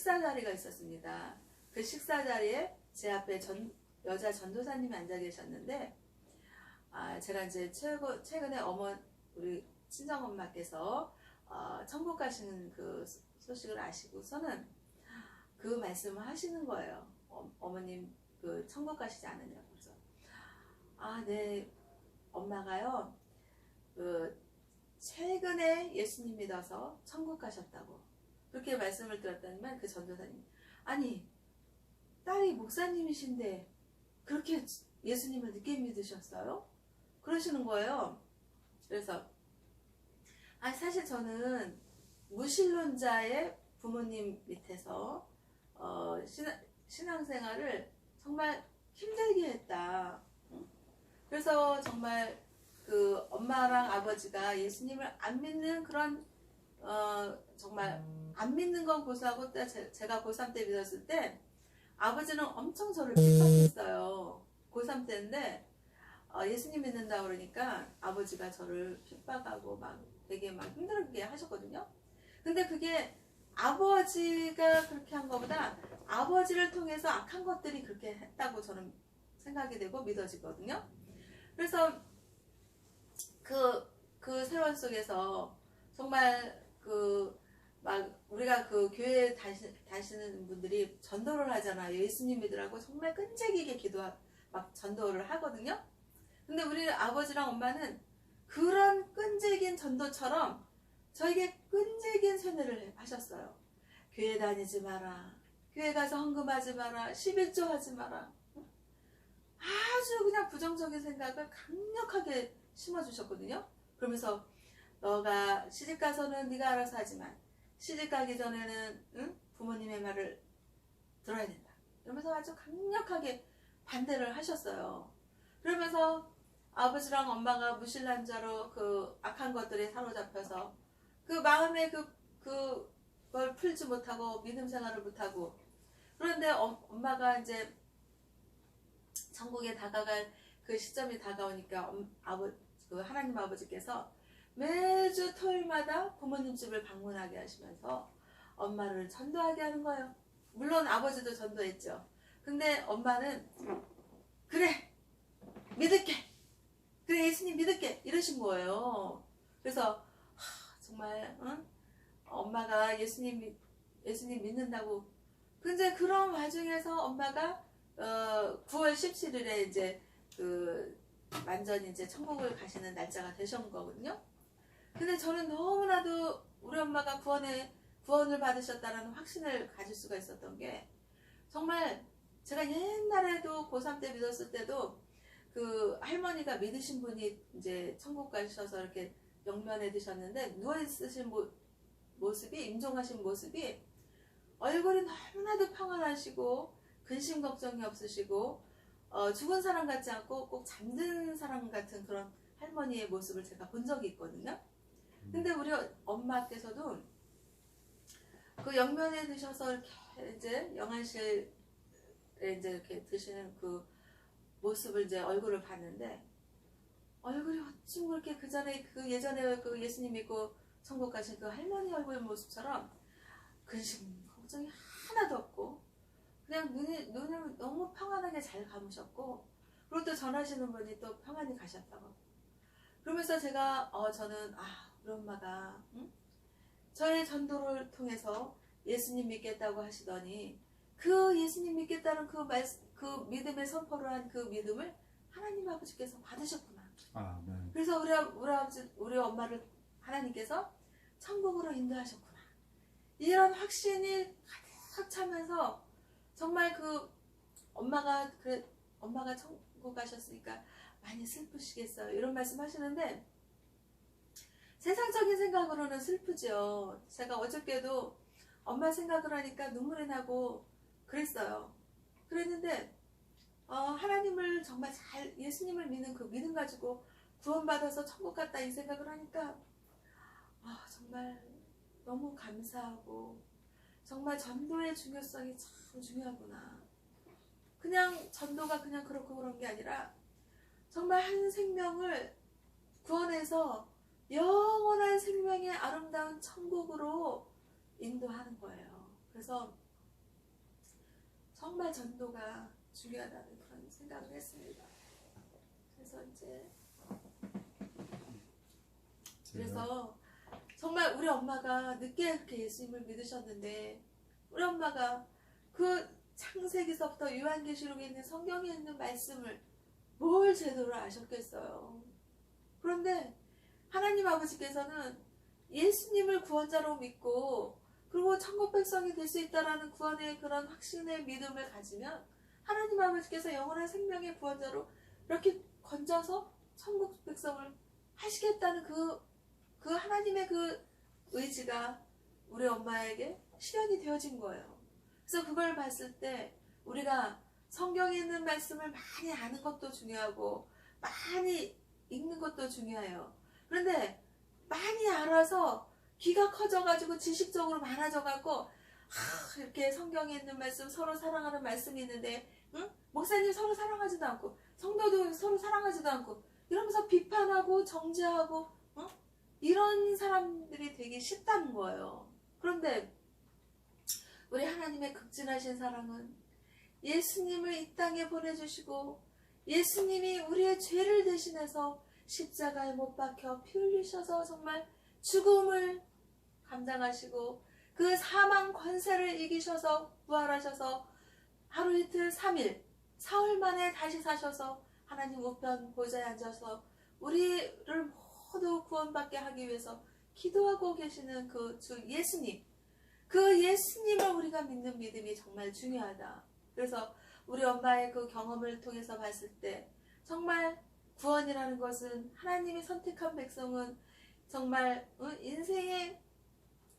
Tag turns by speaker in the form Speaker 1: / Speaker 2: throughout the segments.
Speaker 1: 식사 자리가 있었습니다. 그 식사 자리에 제 앞에 여자 전도사님이 앉아 계셨는데, 제가 이제 최근에 우리 친정엄마께서 천국 가시는 그 소식을 아시고서는 그 말씀을 하시는 거예요. 어머님 그 천국 가시지 않느냐고. 그래서 네, 엄마가요 그 최근에 예수님 믿어서 천국 가셨다고 그렇게 말씀을 드렸더니만, 그 전도사님, 아니 딸이 목사님이신데 그렇게 예수님을 늦게 믿으셨어요? 그러시는 거예요. 그래서 사실 저는 무신론자의 부모님 밑에서 신앙생활을 정말 힘들게 했다. 그래서 정말 그 엄마랑 아버지가 예수님을 안 믿는 그런 정말 안 믿는 건 고사하고, 제가 고3 때 믿었을 때 아버지는 엄청 저를 핍박했어요. 고3 때인데 예수님 믿는다 그러니까 아버지가 저를 핍박하고 되게 힘들게 하셨거든요. 근데 그게 아버지가 그렇게 한 것보다 아버지를 통해서 악한 것들이 그렇게 했다고 저는 생각이 되고 믿어지거든요. 그래서 그 세월 속에서 정말 우리가 그 교회에 다니시는 분들이 전도를 하잖아요. 예수님 믿으라고 정말 끈질기게 전도를 하거든요. 근데 우리 아버지랑 엄마는 그런 끈질긴 전도처럼 저에게 끈질긴 세뇌를 하셨어요. 교회 다니지 마라. 교회 가서 헌금하지 마라. 11조 하지 마라. 아주 그냥 부정적인 생각을 강력하게 심어주셨거든요. 그러면서 너가 시집가서는 네가 알아서 하지만 시집가기 전에는 부모님의 말을 들어야 된다. 이러면서 아주 강력하게 반대를 하셨어요. 그러면서 아버지랑 엄마가 무신론자로 그 악한 것들에 사로잡혀서 그 마음에 그걸 풀지 못하고 믿음 생활을 못하고, 그런데 엄마가 이제 천국에 다가갈 그 시점이 다가오니까 그 하나님 아버지께서 매주 토요일마다 부모님 집을 방문하게 하시면서 엄마를 전도하게 하는 거예요. 물론 아버지도 전도했죠. 근데 엄마는 그래 믿을게, 그래 예수님 믿을게 이러신 거예요. 그래서 정말 엄마가 예수님 믿는다고. 근데 그런 와중에서 엄마가 9월 17일에 이제 완전히 이제 천국을 가시는 날짜가 되신 거거든요. 근데 저는 너무나도 우리 엄마가 구원을 받으셨다는 확신을 가질 수가 있었던 게, 정말 제가 옛날에도 고3 때 믿었을 때도 그 할머니가 믿으신 분이 이제 천국 가셔서 이렇게 영면에 드셨는데 누워있으신 모습이, 임종하신 모습이 얼굴이 너무나도 평안하시고 근심 걱정이 없으시고 죽은 사람 같지 않고 꼭 잠든 사람 같은 그런 할머니의 모습을 제가 본 적이 있거든요. 근데 우리 엄마께서도 그 영면에 드셔서 이렇게 이제 영안실에 이제 이렇게 드시는 그 모습을 이제 얼굴을 봤는데, 얼굴이 어쩜 그렇게 예전에 그 예수님 믿고 천국 가신 그 할머니 얼굴 모습처럼 근심 걱정이 하나도 없고 그냥 눈을 너무 평안하게 잘 감으셨고, 그리고 또 전하시는 분이 또 평안히 가셨다고. 그러면서 제가 저는 우리 엄마가 저의 전도를 통해서 예수님 믿겠다고 하시더니 그 예수님 믿겠다는 그 믿음의 선포를 한 그 믿음을 하나님 아버지께서 받으셨구나.
Speaker 2: 네.
Speaker 1: 그래서 우리 엄마를 하나님께서 천국으로 인도하셨구나. 이런 확신이 가득 차면서 정말 엄마가 천국 가셨으니까 많이 슬프시겠어요. 이런 말씀 하시는데 세상적인 생각으로는 슬프죠. 제가 어저께도 엄마 생각을 하니까 눈물이 나고 그랬어요. 그랬는데 하나님을 정말 예수님을 믿는 그 믿음 가지고 구원받아서 천국 갔다 이 생각을 하니까 정말 너무 감사하고, 정말 전도의 중요성이 참 중요하구나. 그냥 전도가 그냥 그렇고 그런 게 아니라 정말 한 생명을 구원해서 영원한 생명의 아름다운 천국으로 인도하는 거예요. 그래서 정말 전도가 중요하다는 그런 생각을 했습니다. 그래서 이제 그래서 정말 우리 엄마가 늦게 그렇게 예수님을 믿으셨는데 우리 엄마가 그 창세기서부터 요한계시록에 있는 성경에 있는 말씀을 뭘 제대로 아셨겠어요. 그런데 하나님 아버지께서는 예수님을 구원자로 믿고 그리고 천국 백성이 될 수 있다라는 구원의 그런 확신의 믿음을 가지면 하나님 아버지께서 영원한 생명의 구원자로 이렇게 건져서 천국 백성을 하시겠다는 그 하나님의 그 의지가 우리 엄마에게 실현이 되어진 거예요. 그래서 그걸 봤을 때 우리가 성경에 있는 말씀을 많이 아는 것도 중요하고 많이 읽는 것도 중요해요. 그런데 많이 알아서 귀가 커져가지고 지식적으로 많아져갖고 이렇게 성경에 있는 말씀 서로 사랑하는 말씀이 있는데 응? 목사님 서로 사랑하지도 않고 성도도 서로 사랑하지도 않고 이러면서 비판하고 정죄하고 응? 이런 사람들이 되게 쉽다는 거예요. 그런데 우리 하나님의 극진하신 사랑은 예수님을 이 땅에 보내주시고 예수님이 우리의 죄를 대신해서 십자가에 못 박혀 피 흘리셔서 정말 죽음을 감당하시고 그 사망 권세를 이기셔서 부활하셔서 하루 이틀 3일 사흘 만에 다시 사셔서 하나님 우편 보좌에 앉아서 우리를 모두 구원받게 하기 위해서 기도하고 계시는 그 주 예수님, 그 예수님을 우리가 믿는 믿음이 정말 중요하다. 그래서 우리 엄마의 그 경험을 통해서 봤을 때 정말 구원이라는 것은 하나님이 선택한 백성은 정말 인생의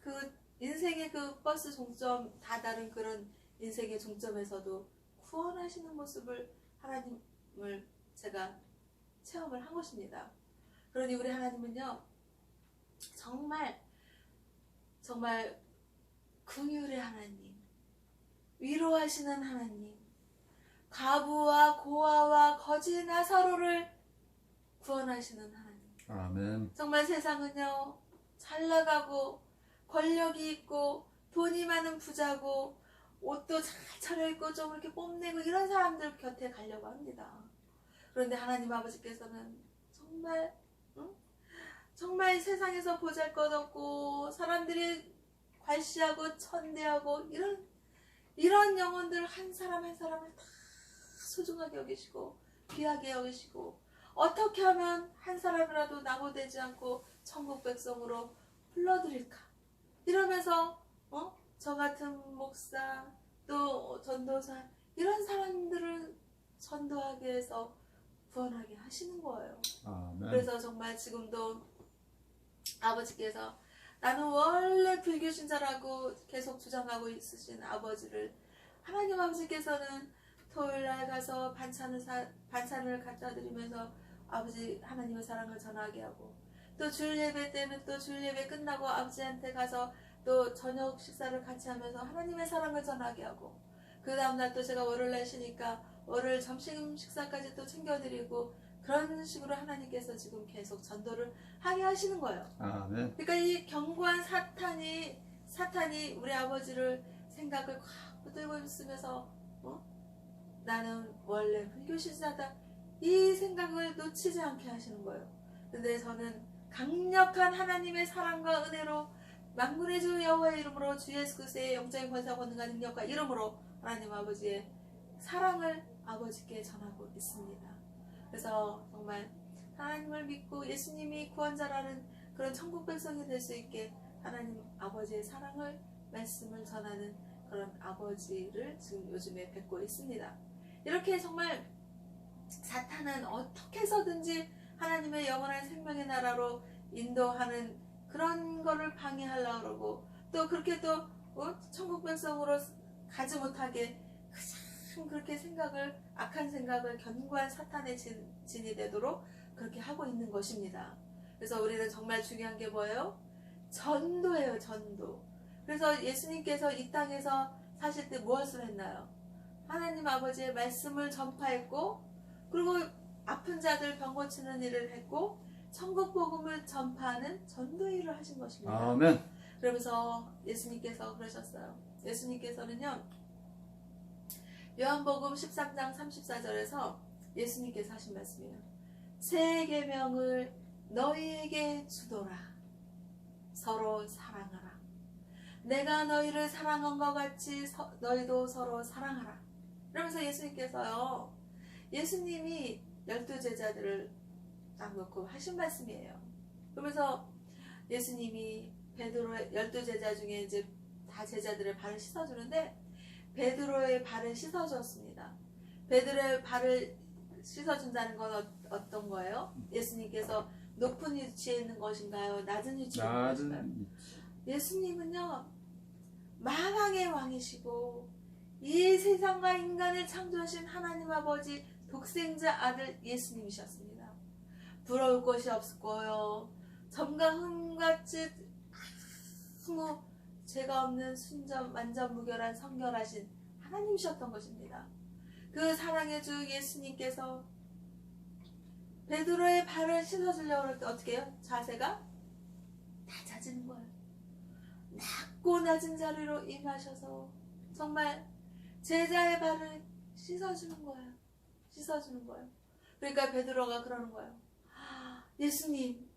Speaker 1: 그 버스 종점 다 다른 그런 인생의 종점에서도 구원하시는 모습을 하나님을 제가 체험을 한 것입니다. 그러니 우리 하나님은요 정말 긍휼의 하나님, 위로하시는 하나님, 과부와 고아와 거지 나사로를 구원하시는 하나님.
Speaker 2: 아멘.
Speaker 1: 정말 세상은요 잘 나가고 권력이 있고 돈이 많은 부자고 옷도 잘 차려입고 좀 이렇게 뽐내고 이런 사람들 곁에 가려고 합니다. 그런데 하나님 아버지께서는 정말 세상에서 보잘것없고 사람들이 괄시하고 천대하고 이런 영혼들 한 사람 한 사람을 다 소중하게 여기시고 귀하게 여기시고 어떻게 하면 한 사람이라도 낙오되지 않고 천국 백성으로 불러드릴까 이러면서 저 같은 목사 또 전도사 이런 사람들을 전도하게 해서 구원하게 하시는 거예요.
Speaker 2: 아멘.
Speaker 1: 그래서 정말 지금도 아버지께서 나는 원래 불교 신자라고 계속 주장하고 있으신 아버지를 하나님 아버지께서는 토요일날 가서 반찬을 갖다 드리면서 아버지 하나님의 사랑을 전하게 하고 또 주일 예배 때는 또 주일 예배 끝나고 아버지한테 가서 또 저녁 식사를 같이 하면서 하나님의 사랑을 전하게 하고 그 다음날 또 제가 월요일날 쉬니까 월요일 점심 식사까지 또 챙겨드리고 그런 식으로 하나님께서 지금 계속 전도를 하게 하시는 거예요.
Speaker 2: 아멘.
Speaker 1: 그러니까 이 견고한 사탄이 우리 아버지를 생각을 확 붙들고 있으면서 나는 원래 불교 신자다 이 생각을 놓치지 않게 하시는 거예요. 근데 저는 강력한 하나님의 사랑과 은혜로 만군의 주 여호와의 이름으로 주 예수 그리스도의 영적인 권세와 권능과 능력과 이름으로 하나님 아버지의 사랑을 아버지께 전하고 있습니다. 그래서 정말 하나님을 믿고 예수님이 구원자라는 그런 천국 백성이 될 수 있게 하나님 아버지의 사랑을 말씀을 전하는 그런 아버지를 지금 요즘에 뵙고 있습니다. 이렇게 정말 사탄은 어떻게 해서든지 하나님의 영원한 생명의 나라로 인도하는 그런 거를 방해하려고 그러고 또 그렇게 또 천국 백성으로 가지 못하게 참 그렇게 악한 생각을 견고한 사탄의 진이 되도록 그렇게 하고 있는 것입니다. 그래서 우리는 정말 중요한 게 뭐예요? 전도예요, 전도. 그래서 예수님께서 이 땅에서 사실 때 무엇을 했나요? 하나님 아버지의 말씀을 전파했고 그리고 아픈 자들 병 고치는 일을 했고 천국 복음을 전파하는 전도 일을 하신 것입니다.
Speaker 2: 아멘.
Speaker 1: 그러면서 예수님께서 그러셨어요. 예수님께서는요 요한복음 13장 34절에서 예수님께서 하신 말씀이에요. 새 계명을 너희에게 주노라. 서로 사랑하라. 내가 너희를 사랑한 것 같이 너희도 서로 사랑하라. 그러면서 예수님께서요, 예수님이 12제자들을 딱 놓고 하신 말씀이에요. 그러면서 예수님이 베드로의 12제자 중에 이제 다 제자들의 발을 씻어주는데 베드로의 발을 씻어주었습니다. 베드로의 발을 씻어준다는 건 어떤 거예요? 예수님께서 높은 위치에 있는 것인가요? 낮은 위치에 있는 것인가요? 예수님은요, 만왕의 왕이시고 이 세상과 인간을 창조하신 하나님 아버지 독생자 아들 예수님이셨습니다. 부러울 것이 없고요, 점과 흠같이 아무 죄가 없는 순전 만전무결한 성결하신 하나님이셨던 것입니다. 그 사랑의 주 예수님께서 베드로의 발을 씻어주려고 할 때 어떻게 해요? 자세가 낮아지는 거예요. 낮고 낮은 자리로 임하셔서 정말 제자의 발을 씻어주는 거예요. 씻어주는 거예요. 그러니까 베드로가 그러는 거예요. 예수님,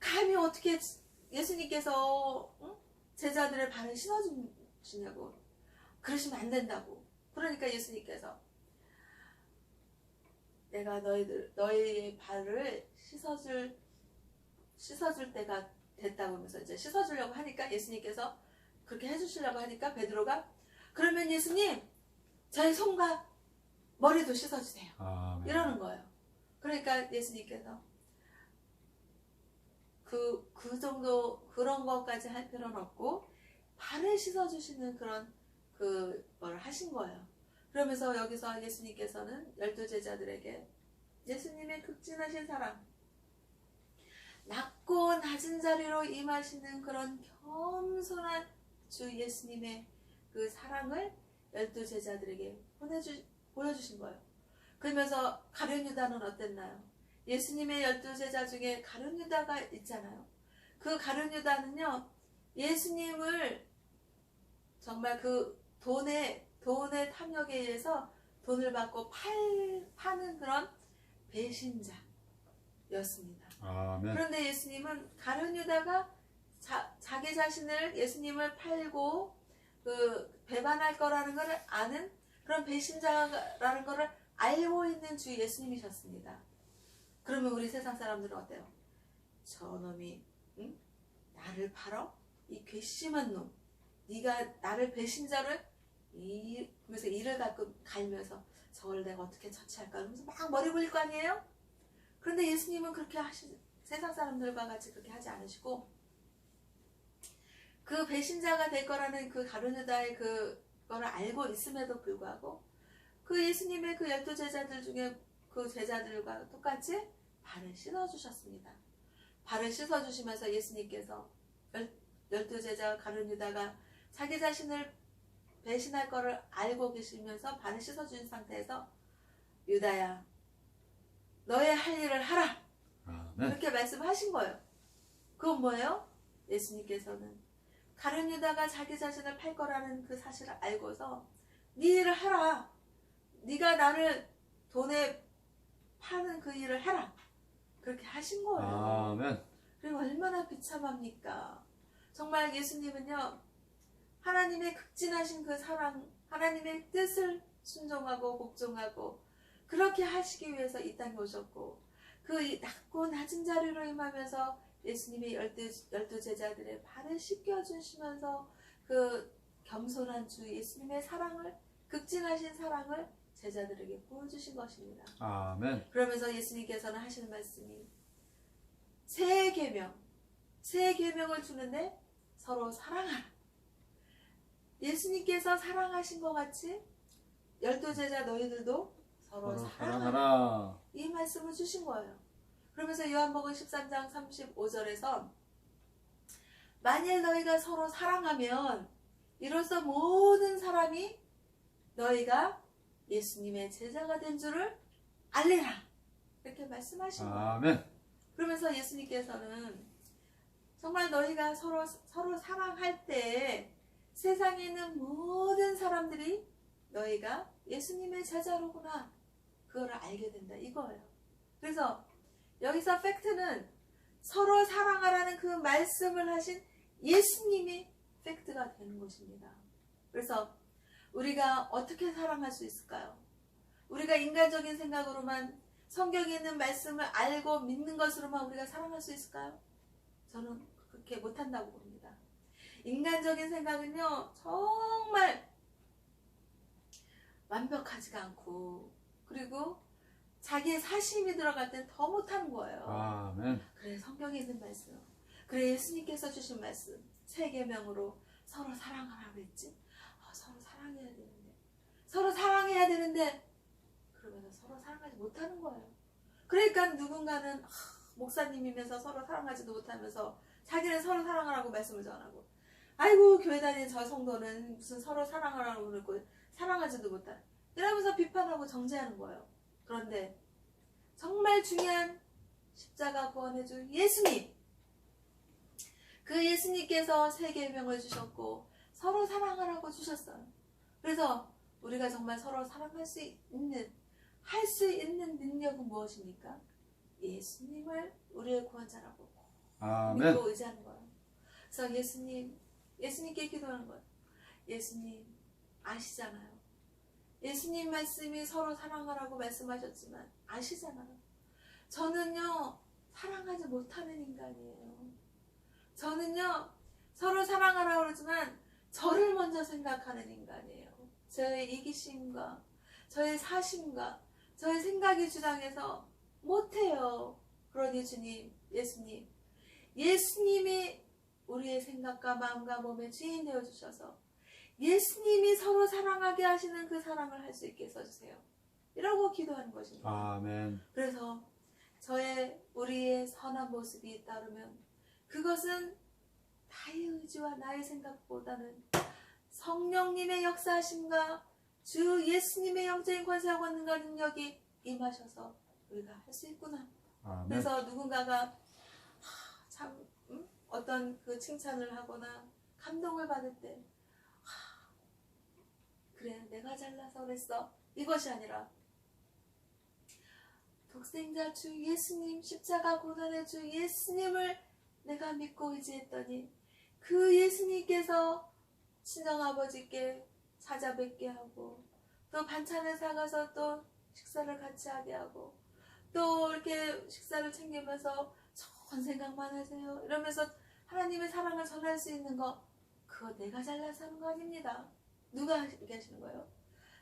Speaker 1: 감히 어떻게 예수님께서 제자들의 발을 씻어주시냐고. 그러시면 안 된다고. 그러니까 예수님께서 내가 너희의 발을 씻어줄 때가 됐다고 하면서 이제 씻어주려고 하니까 예수님께서 그렇게 해주시려고 하니까 베드로가 그러면 예수님, 저희 손과 머리도 씻어주세요. 이러는 거예요. 그러니까 예수님께서 그 정도 그런 것까지 할 필요는 없고 발을 씻어주시는 그런 걸 하신 거예요. 그러면서 여기서 예수님께서는 12제자들에게 예수님의 극진하신 사랑, 낮고 낮은 자리로 임하시는 그런 겸손한 주 예수님의 그 사랑을 12제자들에게 보여주신 거예요. 그러면서 가룟 유다는 어땠나요? 예수님의 12제자 중에 가룟 유다가 있잖아요. 그 가룟 유다는요, 예수님을 정말 그 돈의 탐욕에 의해서 돈을 받고 파는 그런 배신자였습니다. 그런데 예수님은 가룟 유다가 자기 자신을 예수님을 팔고 배반할 거라는 것을 아는 그런 배신자라는 것을 알고 있는 주 예수님이셨습니다. 그러면 우리 세상 사람들은 어때요? 저놈이 나를 팔어? 이 괘씸한 놈, 네가 나를 배신자를 그러면서 이를 가끔 갈면서 저걸 내가 어떻게 처치할까 그러면서 막 머리 굴릴 거 아니에요? 그런데 예수님은 그렇게 세상 사람들과 같이 그렇게 하지 않으시고 그 배신자가 될 거라는 그 가룟 유다의 그거를 알고 있음에도 불구하고 그 예수님의 그 12제자들 중에 그 제자들과 똑같이 발을 씻어주셨습니다. 발을 씻어주시면서 예수님께서 12제자 가룟 유다가 자기 자신을 배신할 거를 알고 계시면서 발을 씻어준 상태에서 유다야, 너의 할 일을 하라. 그렇게 말씀하신 거예요. 그건 뭐예요? 예수님께서는 가룟 유다가 자기 자신을 팔 거라는 그 사실을 알고서 네 일을 하라. 네가 나를 돈에 파는 그 일을 해라. 그렇게 하신 거예요.
Speaker 2: 아멘.
Speaker 1: 그리고 얼마나 비참합니까? 정말 예수님은요, 하나님의 극진하신 그 사랑, 하나님의 뜻을 순종하고 복종하고 그렇게 하시기 위해서 이 땅에 오셨고 그 낮고 낮은 자리로 임하면서 예수님의 12제자들의 발을 씻겨주시면서 그 겸손한 주 예수님의 사랑을, 극진하신 사랑을 제자들에게 보여주신 것입니다.
Speaker 2: 아멘.
Speaker 1: 그러면서 예수님께서는 하시는 말씀이 새 계명을 주는데 서로 사랑하라. 예수님께서 사랑하신 것 같이 12제자 너희들도 서로 사랑하라. 이 말씀을 주신 거예요. 그러면서 요한복음 13장 35절에서 만일 너희가 서로 사랑하면 이로써 모든 사람이 너희가 예수님의 제자가 된 줄을 알리라. 이렇게 말씀하신 거예요.
Speaker 2: 아멘.
Speaker 1: 그러면서 예수님께서는 정말 너희가 서로 사랑할 때 세상에 있는 모든 사람들이 너희가 예수님의 제자로구나. 그거를 알게 된다 이거예요. 그래서 여기서 팩트는 서로 사랑하라는 그 말씀을 하신 예수님이 팩트가 되는 것입니다. 그래서 우리가 어떻게 사랑할 수 있을까요? 우리가 인간적인 생각으로만 성경에 있는 말씀을 알고 믿는 것으로만 우리가 사랑할 수 있을까요? 저는 그렇게 못한다고 봅니다. 인간적인 생각은요, 정말 완벽하지가 않고, 그리고 자기의 사심이 들어갈 땐 더 못하는 거예요.
Speaker 2: 아멘.
Speaker 1: 그래, 성경에 있는 말씀, 그래 예수님께서 주신 말씀, 세 계명으로 서로 사랑하라고 했지. 서로 사랑해야 되는데, 서로 사랑해야 되는데, 그러면서 서로 사랑하지 못하는 거예요. 그러니까 누군가는 목사님이면서 서로 사랑하지도 못하면서 자기는 서로 사랑하라고 말씀을 전하고, 아이고 교회 다니는 저 성도는 무슨 서로 사랑하라고 그러고 사랑하지도 못하는, 이러면서 비판하고 정죄하는 거예요. 그런데 정말 중요한 십자가 구원해준 예수님, 그 예수님께서 세 계명을 주셨고 서로 사랑하라고 주셨어요. 그래서 우리가 정말 서로 사랑할 수 있는, 할 수 있는 능력은 무엇입니까? 예수님을 우리의 구원자라고
Speaker 2: 아멘.
Speaker 1: 믿고 의지하는 거예요. 그래서 예수님께 기도하는 거예요. 예수님 아시잖아요. 예수님 말씀이 서로 사랑하라고 말씀하셨지만 아시잖아요. 저는요 사랑하지 못하는 인간이에요. 저는요 서로 사랑하라고 그러지만 저를 먼저 생각하는 인간이에요. 저의 이기심과 저의 사심과 저의 생각이 주장해서 못해요. 그러니 주님, 예수님이 우리의 생각과 마음과 몸의 주인 되어주셔서 예수님이 서로 사랑하게 하시는 그 사랑을 할 수 있게 해주세요. 이라고 기도하는 것입니다.
Speaker 2: 아멘.
Speaker 1: 그래서 우리의 선한 모습이 따르면 그것은 나의 의지와 나의 생각보다는 성령님의 역사하심과 주 예수님의 영적인 권세와 권능과 능력이 임하셔서 우리가 할 수 있구나.
Speaker 2: 아멘.
Speaker 1: 그래서 누군가가 어떤 그 칭찬을 하거나 감동을 받을 때 그래 내가 잘나서 그랬어, 이것이 아니라 독생자 주 예수님, 십자가 고난의 주 예수님을 내가 믿고 의지했더니 그 예수님께서 친정아버지께 찾아뵙게 하고 또 반찬을 사가서 또 식사를 같이 하게 하고 또 이렇게 식사를 챙기면서 좋은 생각만 하세요 이러면서 하나님의 사랑을 전할 수 있는 거, 그거 내가 잘나서 하는 거 아닙니다. 누가 이렇게 하시는 거예요?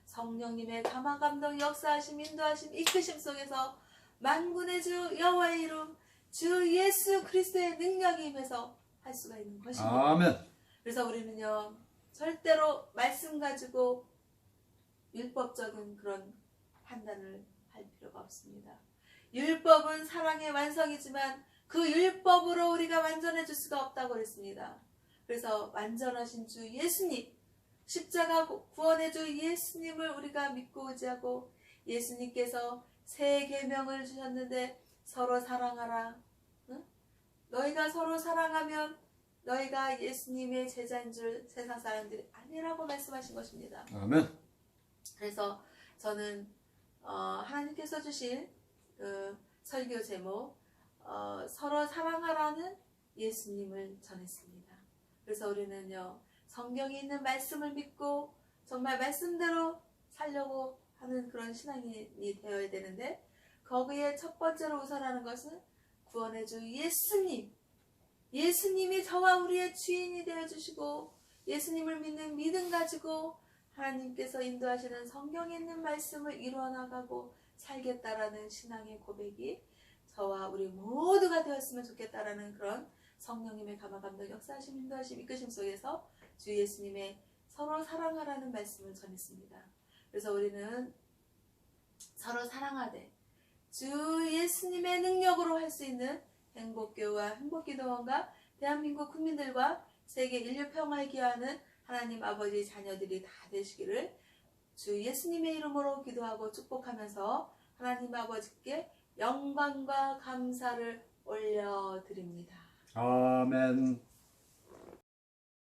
Speaker 1: 성령님의 감화 감동 역사하심 인도하심 이끄심 속에서 만군의 주 여호와의 이름 주 예수 그리스도의 능력이 임해서 할 수가 있는 것입니다.
Speaker 2: 아멘.
Speaker 1: 그래서 우리는요 절대로 말씀 가지고 율법적인 그런 판단을 할 필요가 없습니다. 율법은 사랑의 완성이지만 그 율법으로 우리가 완전해질 수가 없다고 그랬습니다. 그래서 완전하신 주 예수님, 십자가 구원의 주 예수님을 우리가 믿고 의지하고 예수님께서 세 계명을 주셨는데 서로 사랑하라. 응? 너희가 서로 사랑하면 너희가 예수님의 제자인 줄 세상 사람들이 아니라고 말씀하신 것입니다.
Speaker 2: 아멘.
Speaker 1: 그래서 저는 하나님께서 주신 설교 제목 서로 사랑하라는 예수님을 전했습니다. 그래서 우리는요 성경에 있는 말씀을 믿고 정말 말씀대로 살려고 하는 그런 신앙이 되어야 되는데, 거기에 첫 번째로 우선하는 것은 구원의 주 예수님, 예수님이 저와 우리의 주인이 되어주시고 예수님을 믿는 믿음 가지고 하나님께서 인도하시는 성경에 있는 말씀을 이루어나가고 살겠다라는 신앙의 고백이 저와 우리 모두가 되었으면 좋겠다라는 그런 성령님의 감화 감동 역사하심 인도하심 이끄심 속에서 주 예수님의 서로 사랑하라는 말씀을 전했습니다. 그래서 우리는 서로 사랑하되 주 예수님의 능력으로 할 수 있는 행복교회와 행복기도원과 대한민국 국민들과 세계 인류 평화에 기여하는 하나님 아버지 자녀들이 다 되시기를 주 예수님의 이름으로 기도하고 축복하면서 하나님 아버지께 영광과 감사를 올려드립니다.
Speaker 2: 아멘.